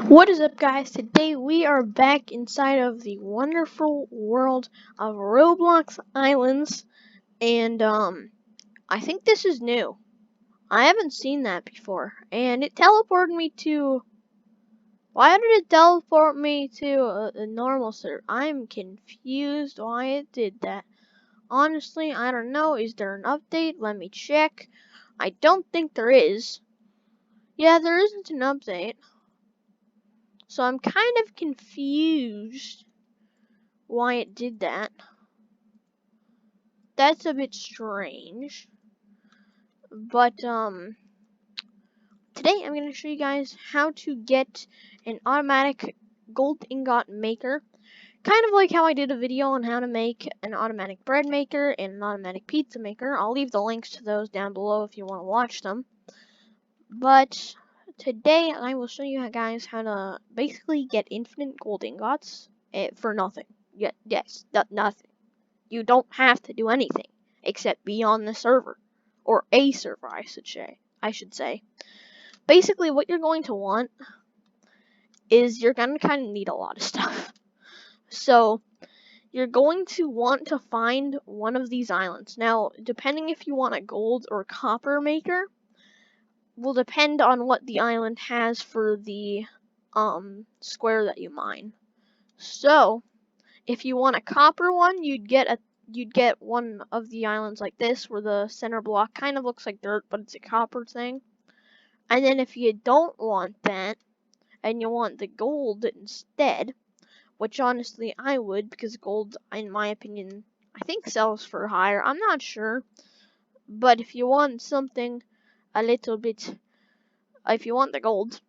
What is up, guys? Today we are back inside of the wonderful world of Roblox Islands, and I think this is new. I haven't seen that before, and it teleported me to. Why did it teleport me to a normal server? I'm confused why it did that. Honestly, I don't know. Is there an update? Let me check. I don't think there is. Yeah, there isn't an update. So I'm kind of confused why it did that. That's a bit strange. But today I'm going to show you guys how to get an automatic gold ingot maker. Kind of like how I did a video on how to make an automatic bread maker and an automatic pizza maker. I'll leave the links to those down below if you want to watch them. But today I will show you guys how to basically get infinite gold ingots for nothing. Yes, nothing. You don't have to do anything except be on the server, or a server, I should say. Basically, what you're going to want is you're going to kind of need a lot of stuff. So, you're going to want to find one of these islands. Now, depending if you want a gold or copper maker, will depend on what the island has for the square that you mine. So, if you want a copper one, you'd get one of the islands like this, where the center block kind of looks like dirt, but it's a copper thing. And then if you don't want that, and you want the gold instead, which honestly I would, because gold, in my opinion, I think sells for higher. I'm not sure. But if you want something a little bit, if you want the gold,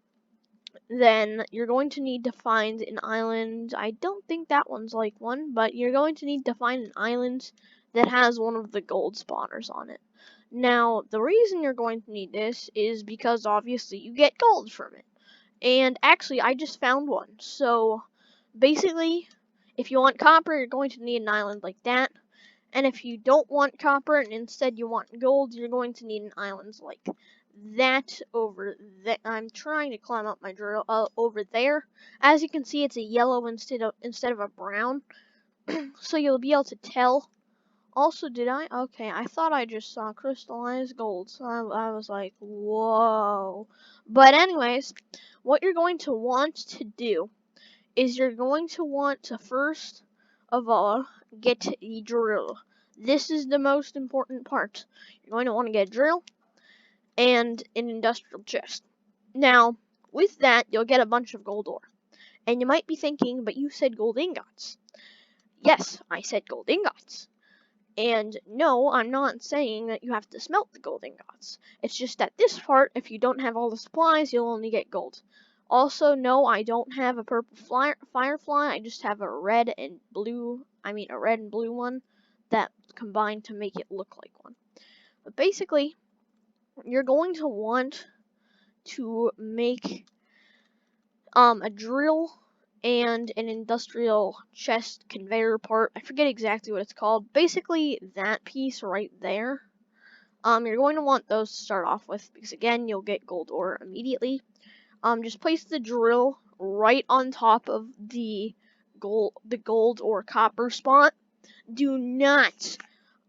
then you're going to need to find an island. I don't think that one's like one, but you're going to need to find an island that has one of the gold spawners on it. Now, the reason you're going to need this is because obviously you get gold from it. And actually, I just found one. So, basically, if you want copper, you're going to need an island like that. And if you don't want copper and instead you want gold, you're going to need an island like that over there. I'm trying to climb up my drill over there. As you can see, it's a yellow instead of a brown. So you'll be able to tell. Also, did I? Okay, I thought I just saw crystallized gold. So I was like, whoa. But anyways, what you're going to want to do is you're going to want to first of all get a drill. This is the most important part. You're going to want to get a drill and an industrial chest. Now, with that, you'll get a bunch of gold ore. And you might be thinking, but you said gold ingots. Yes, I said gold ingots. And no, I'm not saying that you have to smelt the gold ingots. It's just that this part, if you don't have all the supplies, you'll only get gold. Also, no, I don't have a purple firefly. I just have a red and blue one that combined to make it look like one. But basically, you're going to want to make a drill and an industrial chest conveyor part. I forget exactly what it's called. Basically, that piece right there. You're going to want those to start off with, because again, you'll get gold ore immediately. Just place the drill right on top of the gold or copper spot. Do not,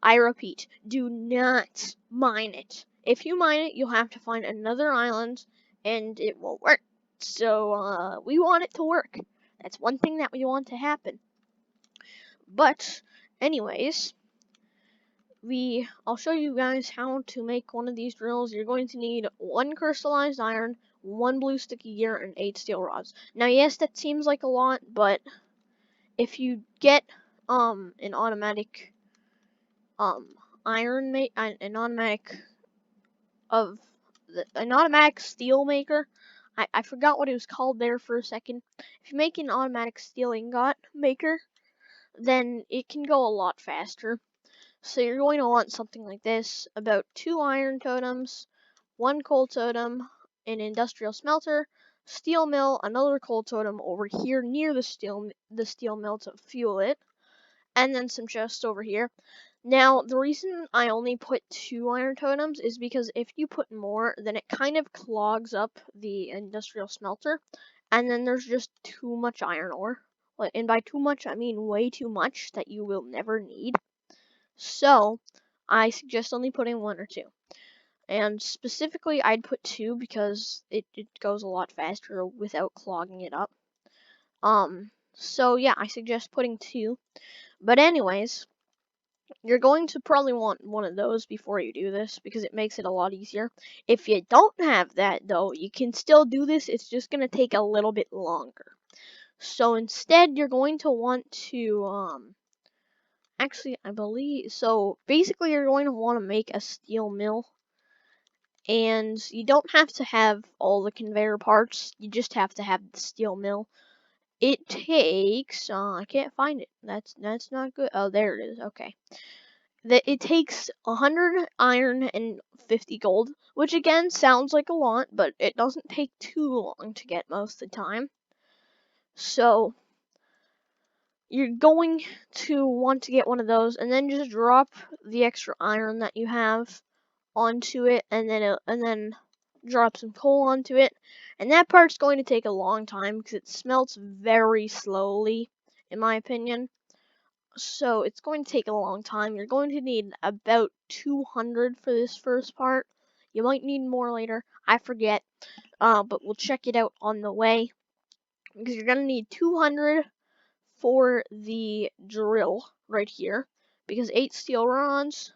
I repeat, do not mine it. If you mine it, you'll have to find another island, and it won't work. So, we want it to work. That's one thing that we want to happen. But, anyways, I'll show you guys how to make one of these drills. You're going to need 1 crystallized iron, 1 blue sticky gear, and 8 steel rods. Now, yes, that seems like a lot, but if you get an automatic an automatic steel maker. I forgot what it was called there for a second. If you make an automatic steel ingot maker, then it can go a lot faster. So you're going to want something like this: about 2 iron totems, 1 coal totem, an industrial smelter, steel mill, another coal totem over here near the steel mill to fuel it, and then some chests over here. Now, the reason I only put 2 iron totems is because if you put more, then it kind of clogs up the industrial smelter, and then there's just too much iron ore. And by too much, I mean way too much that you will never need. So, I suggest only putting 1 or 2. And specifically, I'd put 2 because it goes a lot faster without clogging it up. So yeah, I suggest putting 2. But anyways, you're going to probably want one of those before you do this because it makes it a lot easier. If you don't have that though, you can still do this. It's just going to take a little bit longer. So instead, you're going to want to actually, I believe so. Basically, you're going to want to make a steel mill, and you don't have to have all the conveyor parts. You just have to have the steel mill. It takes I can't find it. That's not good. Oh, there it is. Okay. It takes 100 iron and 50 gold, which again sounds like a lot, but it doesn't take too long to get most of the time. So you're going to want to get one of those, and then just drop the extra iron that you have onto it, and then drop some coal onto it. And that part's going to take a long time because it smelts very slowly, in my opinion. So it's going to take a long time. You're going to need about 200 for this first part. You might need more later. I forget. But we'll check it out on the way. Because you're going to need 200 for the drill right here. Because 8 steel rods,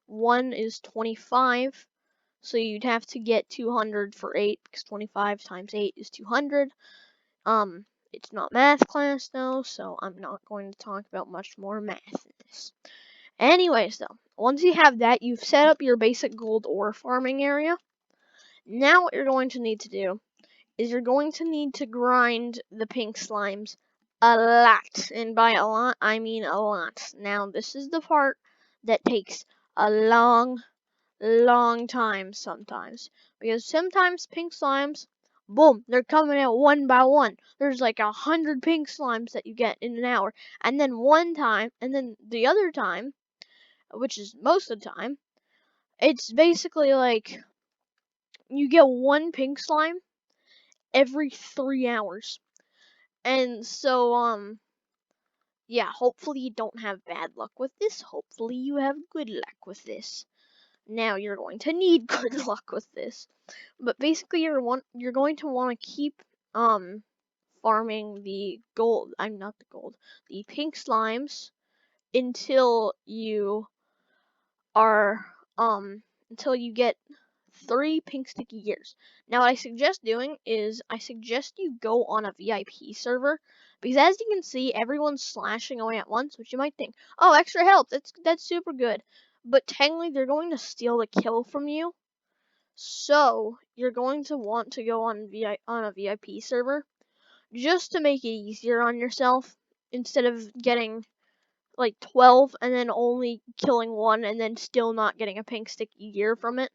1 is 25. So you'd have to get 200 for 8. Because 25 times 8 is 200. It's not math class though, so I'm not going to talk about much more math in this. Anyways though, once you have that, you've set up your basic gold ore farming area. Now what you're going to need to do is you're going to need to grind the pink slimes a lot. And by a lot, I mean a lot. Now this is the part that takes a long time sometimes. Because sometimes pink slimes, boom, they're coming out one by one. There's like 100 pink slimes that you get in an hour. And then the other time, which is most of the time, it's basically like you get one pink slime every 3 hours. And so, yeah, hopefully you don't have bad luck with this. Hopefully you have good luck with this. Now you're going to need good luck with this. But basically you're going to want to keep farming the gold. The pink slimes until you are until you get 3 pink sticky gears. Now what I suggest doing is I suggest you go on a VIP server because as you can see everyone's slashing away at once, which you might think, "Oh, extra health. That's super good." But technically they're going to steal the kill from you. So, you're going to want to go on a VIP server just to make it easier on yourself instead of getting like 12 and then only killing 1 and then still not getting a pink sticky gear from it.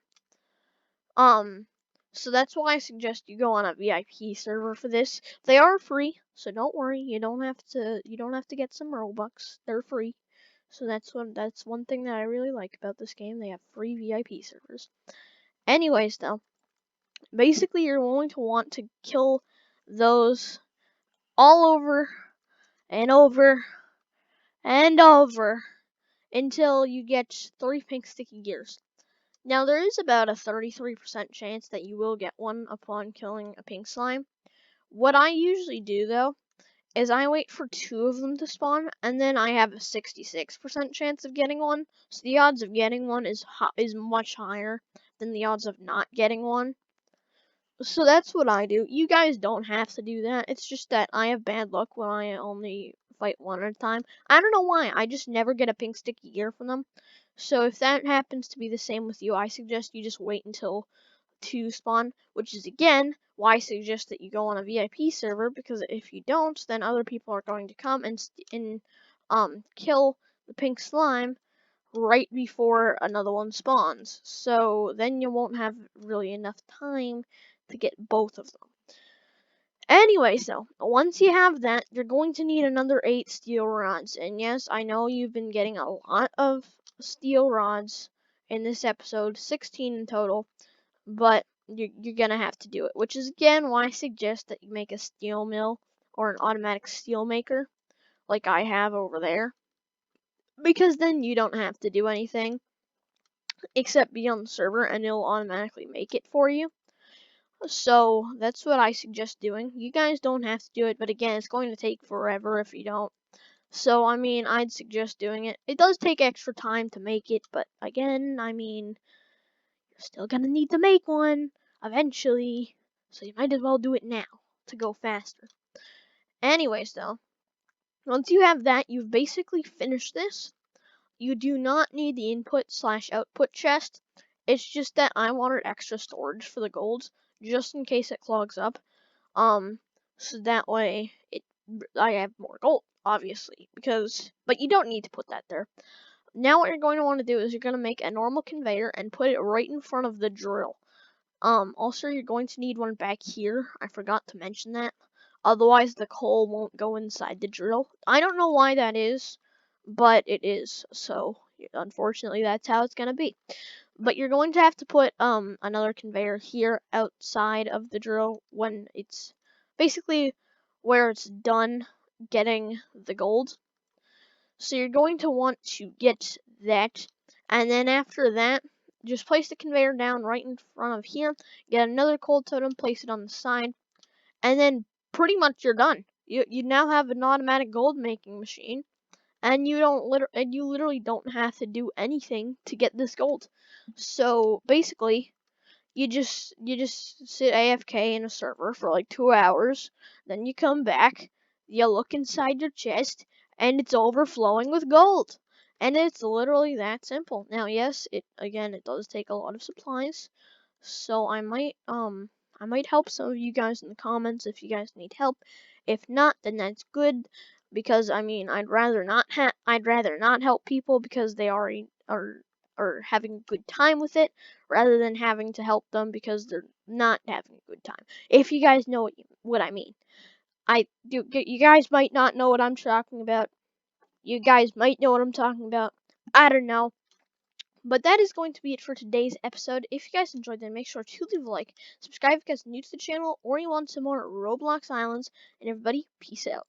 So that's why I suggest you go on a VIP server for this. They are free, so don't worry. You don't have to get some Robux. They're free. So that's one thing that I really like about this game. They have free VIP servers. Anyways, though, basically you're going to want to kill those all over and over and over until you get 3 pink sticky gears. Now there is about a 33% chance that you will get one upon killing a pink slime. What I usually do though is I wait for 2 of them to spawn, and then I have a 66% chance of getting one. So the odds of getting one is much higher than the odds of not getting one. So that's what I do. You guys don't have to do that. It's just that I have bad luck when I only fight one at a time. I don't know why. I just never get a pink sticky gear from them. So if that happens to be the same with you, I suggest you just wait until 2 spawn, which is again why I suggest that you go on a VIP server, because if you don't, then other people are going to come and kill the pink slime right before another one spawns. So then you won't have really enough time to get both of them. Anyway, so once you have that, you're going to need another 8 steel rods. And yes, I know you've been getting a lot of steel rods in this episode, 16 in total. But you're gonna have to do it. Which is again why I suggest that you make a steel mill or an automatic steel maker, like I have over there, because then you don't have to do anything except be on the server, and it'll automatically make it for you. So that's what I suggest doing. You guys don't have to do it, but again, it's going to take forever if you don't. So, I mean, I'd suggest doing it. It does take extra time to make it, but again, I mean, you're still gonna need to make one eventually. So you might as well do it now to go faster. Anyways, though, once you have that, you've basically finished this. You do not need the input/output chest. It's just that I wanted extra storage for the golds, just in case it clogs up. So that way I have more gold, obviously, but you don't need to put that there. Now what you're going to want to do is you're going to make a normal conveyor and put it right in front of the drill. Also you're going to need one back here. I forgot to mention that. Otherwise the coal won't go inside the drill. I don't know why that is, but it is. So unfortunately that's how it's going to be. But you're going to have to put another conveyor here outside of the drill when it's basically where it's done getting the gold. So you're going to want to get that, and then after that, just place the conveyor down right in front of here, get another cold totem, place it on the side, and then pretty much you're done. You now have an automatic gold making machine, and you literally don't have to do anything to get this gold. So basically, you just sit AFK in a server for like 2 hours, then you come back, you look inside your chest, and it's overflowing with gold. And it's literally that simple. Now, yes, it does take a lot of supplies, so I might help some of you guys in the comments if you guys need help. If not, then that's good, because I mean I'd rather not help people because they already are having a good time with it, rather than having to help them because they're not having a good time. If you guys know what I mean. I do. You guys might not know what I'm talking about. You guys might know what I'm talking about. I don't know. But that is going to be it for today's episode. If you guys enjoyed, then make sure to leave a like, subscribe if you guys are new to the channel, or you want some more Roblox Islands, and everybody, peace out.